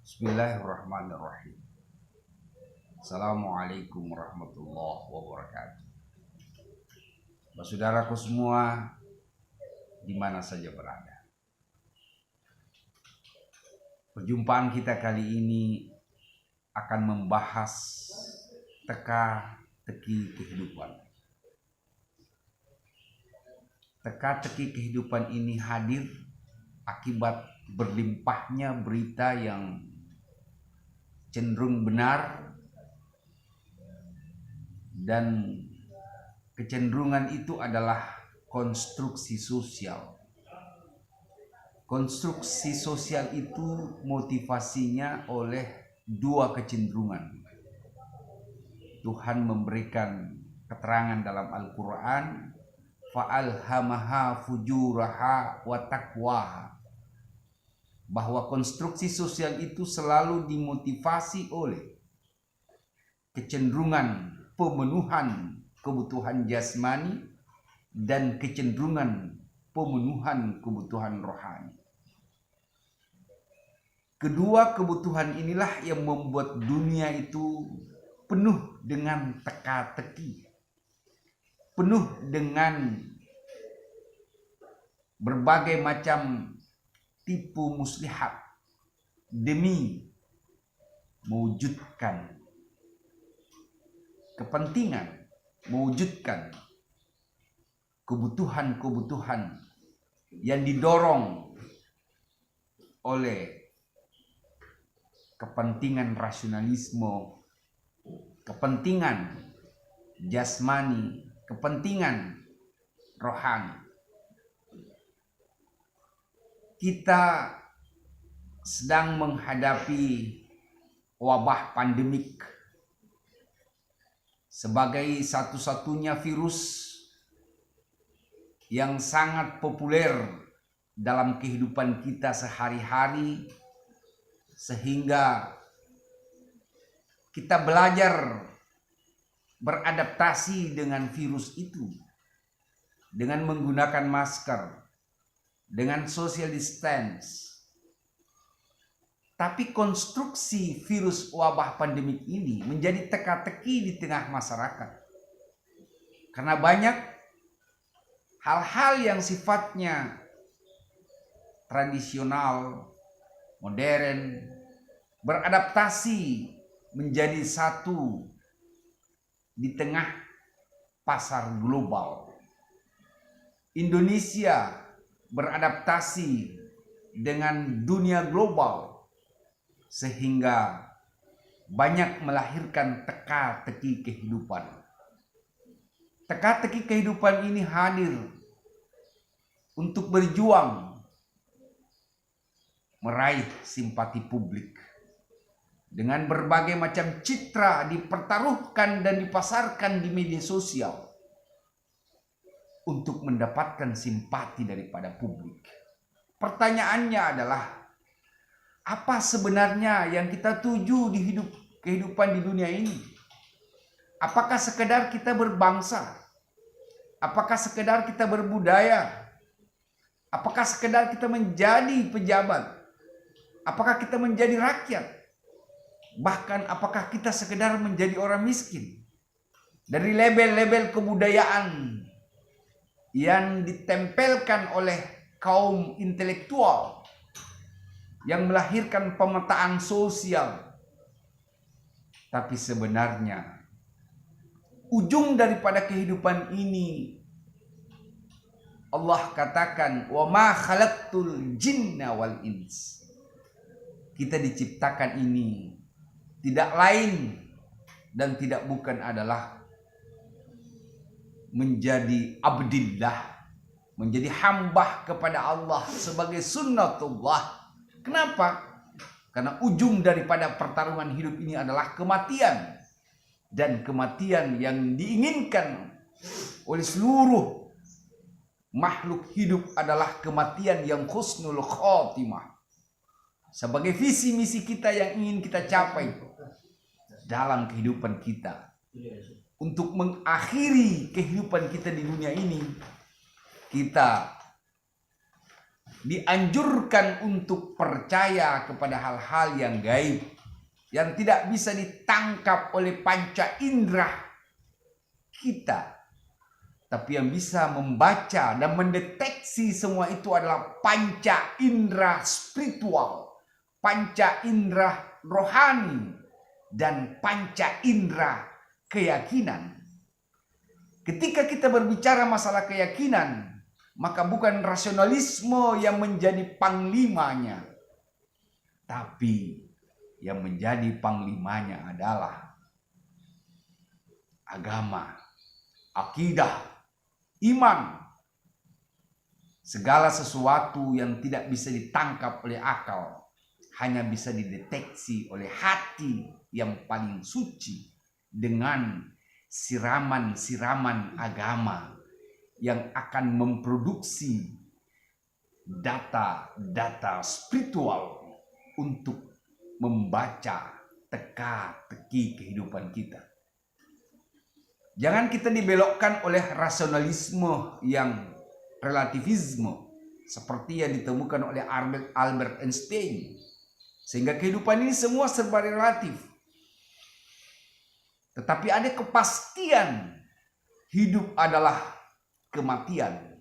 Bismillahirrahmanirrahim. Assalamualaikum warahmatullahi wabarakatuh. Saudaraku semua, di mana saja berada, perjumpaan kita kali ini akan membahas teka-teki kehidupan. Teka-teki kehidupan ini hadir akibat berlimpahnya berita yang cenderung benar, dan kecenderungan itu adalah konstruksi sosial. Konstruksi sosial itu motivasinya oleh dua kecenderungan. Tuhan memberikan keterangan dalam Al-Quran, fa'alhamaha fujuraha wa taqwaha, bahwa konstruksi sosial itu selalu dimotivasi oleh kecenderungan pemenuhan kebutuhan jasmani dan kecenderungan pemenuhan kebutuhan rohani. Kedua kebutuhan inilah yang membuat dunia itu penuh dengan teka-teki, penuh dengan berbagai macam tipu muslihat demi mewujudkan kepentingan, mewujudkan kebutuhan-kebutuhan yang didorong oleh kepentingan rasionalisme, kepentingan jasmani, kepentingan rohani. Kita sedang menghadapi wabah pandemik sebagai satu-satunya virus yang sangat populer dalam kehidupan kita sehari-hari, sehingga kita belajar beradaptasi dengan virus itu dengan menggunakan masker, dengan social distance. Tapi konstruksi virus wabah pandemik ini menjadi teka-teki di tengah masyarakat. Karena banyak hal-hal yang sifatnya tradisional, modern, beradaptasi menjadi satu di tengah pasar global. Indonesia beradaptasi dengan dunia global sehingga banyak melahirkan teka-teki kehidupan. Teka-teki kehidupan ini hadir untuk berjuang meraih simpati publik. Dengan berbagai macam citra dipertaruhkan dan dipasarkan di media sosial untuk mendapatkan simpati daripada publik. Pertanyaannya adalah, apa sebenarnya yang kita tuju di kehidupan di dunia ini? Apakah sekedar kita berbangsa? Apakah sekedar kita berbudaya? Apakah sekedar kita menjadi pejabat? Apakah kita menjadi rakyat? Bahkan apakah kita sekedar menjadi orang miskin? Dari label-label kebudayaan yang ditempelkan oleh kaum intelektual yang melahirkan pemetaan sosial. Tapi sebenarnya ujung daripada kehidupan ini, Allah katakan, wa ma khalaqtul jinna wal ins. Kita diciptakan ini tidak lain dan tidak bukan adalah menjadi abdillah, menjadi hamba kepada Allah sebagai sunnatullah. Kenapa? Karena ujung daripada pertarungan hidup ini adalah kematian. Dan kematian yang diinginkan oleh seluruh makhluk hidup adalah kematian yang husnul khotimah. Sebagai visi misi kita yang ingin kita capai dalam kehidupan kita. Untuk mengakhiri kehidupan kita di dunia ini, kita dianjurkan untuk percaya kepada hal-hal yang gaib, yang tidak bisa ditangkap oleh panca indera kita, tapi yang bisa membaca dan mendeteksi semua itu adalah panca indera spiritual, panca indera rohani, dan panca indera keyakinan. Ketika kita berbicara masalah keyakinan, maka bukan rasionalisme yang menjadi panglimanya, tapi yang menjadi panglimanya adalah agama, akidah, iman. Segala sesuatu yang tidak bisa ditangkap oleh akal hanya bisa dideteksi oleh hati yang paling suci dengan siraman-siraman agama yang akan memproduksi data-data spiritual untuk membaca teka-teki kehidupan kita. Jangan kita dibelokkan oleh rasionalisme yang relativisme seperti yang ditemukan oleh Albert Einstein, sehingga kehidupan ini semua serba relatif. Tetapi ada kepastian, hidup adalah kematian.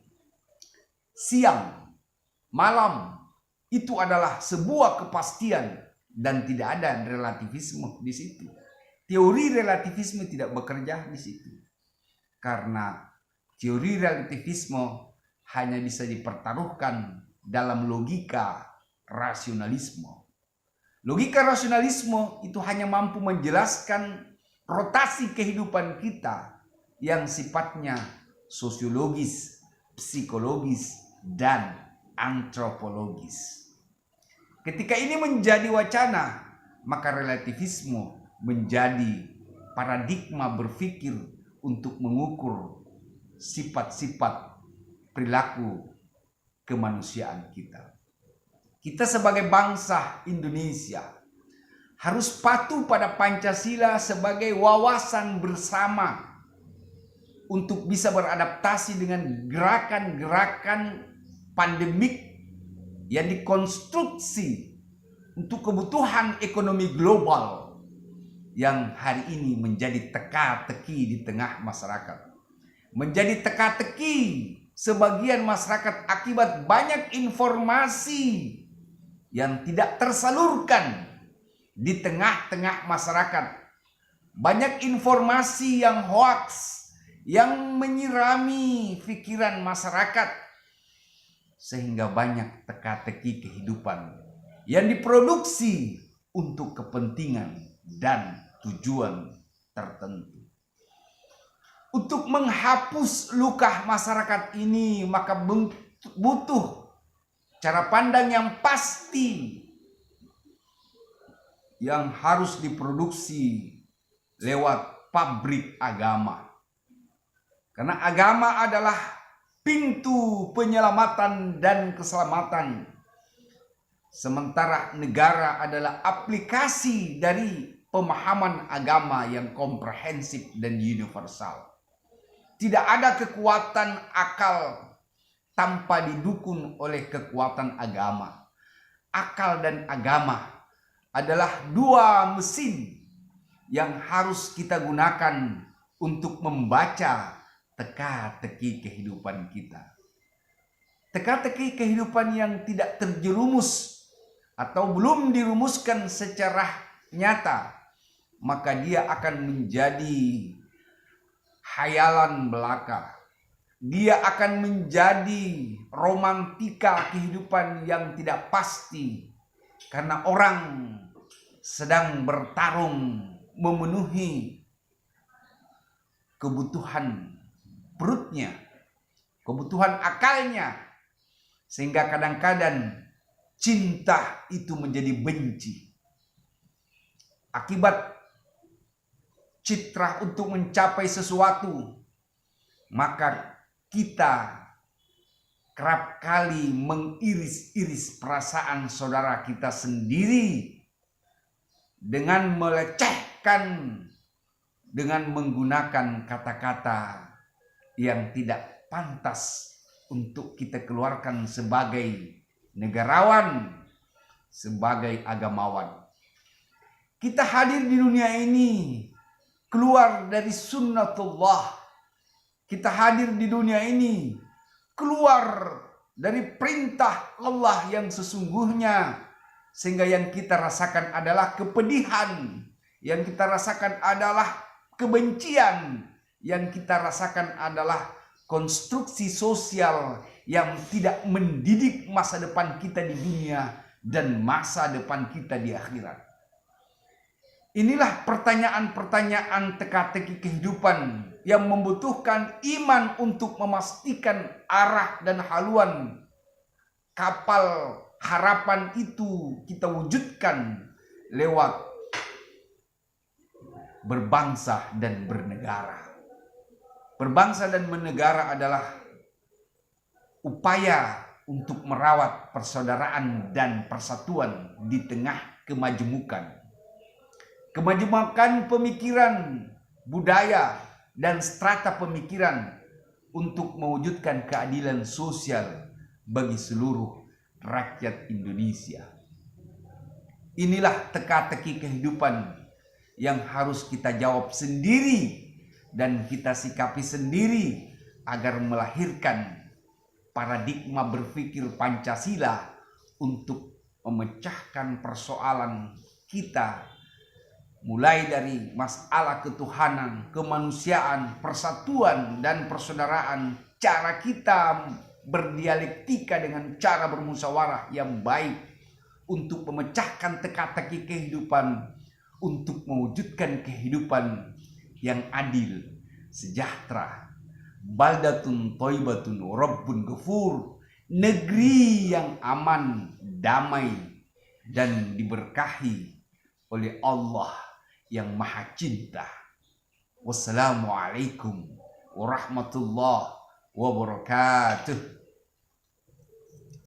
Siang, malam itu adalah sebuah kepastian dan tidak ada relativisme di situ. Teori relativisme tidak bekerja di situ. Karena teori relativisme hanya bisa dipertaruhkan dalam logika rasionalisme. Logika rasionalisme itu hanya mampu menjelaskan rotasi kehidupan kita yang sifatnya sosiologis, psikologis, dan antropologis. Ketika ini menjadi wacana, maka relativisme menjadi paradigma berpikir untuk mengukur sifat-sifat perilaku kemanusiaan kita. Kita sebagai bangsa Indonesia harus patuh pada Pancasila sebagai wawasan bersama untuk bisa beradaptasi dengan gerakan-gerakan pandemik yang dikonstruksi untuk kebutuhan ekonomi global yang hari ini menjadi teka-teki di tengah masyarakat. Menjadi teka-teki sebagian masyarakat akibat banyak informasi yang tidak tersalurkan di tengah-tengah masyarakat. Banyak informasi yang hoaks yang menyirami pikiran masyarakat, sehingga banyak teka-teki kehidupan yang diproduksi untuk kepentingan dan tujuan tertentu. Untuk menghapus luka masyarakat ini, maka butuh cara pandang yang pasti yang harus diproduksi lewat pabrik agama. Karena agama adalah pintu penyelamatan dan keselamatan. Sementara negara adalah aplikasi dari pemahaman agama yang komprehensif dan universal. Tidak ada kekuatan akal tanpa didukung oleh kekuatan agama. Akal dan agama adalah dua mesin yang harus kita gunakan untuk membaca teka-teki kehidupan kita. Teka-teki kehidupan yang tidak terjerumus atau belum dirumuskan secara nyata, maka dia akan menjadi hayalan belaka. Dia akan menjadi romantika kehidupan yang tidak pasti, karena orang sedang bertarung memenuhi kebutuhan perutnya, kebutuhan akalnya, sehingga kadang-kadang cinta itu menjadi benci. Akibat citra untuk mencapai sesuatu, maka kita kerap kali mengiris-iris perasaan saudara kita sendiri dengan melecehkan, dengan menggunakan kata-kata yang tidak pantas untuk kita keluarkan sebagai negarawan, sebagai agamawan. Kita hadir di dunia ini keluar dari sunnatullah. Kita hadir di dunia ini keluar dari perintah Allah yang sesungguhnya, sehingga yang kita rasakan adalah kepedihan, yang kita rasakan adalah kebencian, yang kita rasakan adalah konstruksi sosial yang tidak mendidik masa depan kita di dunia dan masa depan kita di akhirat. Inilah pertanyaan-pertanyaan teka-teki kehidupan yang membutuhkan iman untuk memastikan arah dan haluan kapal harapan itu kita wujudkan lewat berbangsa dan bernegara. Berbangsa dan bernegara adalah upaya untuk merawat persaudaraan dan persatuan di tengah kemajemukan. Kemajemukan pemikiran, budaya, dan strata pemikiran untuk mewujudkan keadilan sosial bagi seluruh rakyat Indonesia. Inilah teka-teki kehidupan yang harus kita jawab sendiri dan kita sikapi sendiri agar melahirkan paradigma berpikir Pancasila untuk memecahkan persoalan kita, mulai dari masalah ketuhanan, kemanusiaan, persatuan, dan persaudaraan. Cara kita berdialektika dengan cara bermusyawarah yang baik untuk memecahkan teka-teki kehidupan, untuk mewujudkan kehidupan yang adil, sejahtera. Baldatun thayyibatun rabbun ghafur, negeri yang aman, damai, dan diberkahi oleh Allah yang Maha Cinta. Wassalamualaikum warahmatullahi wabarakatuh.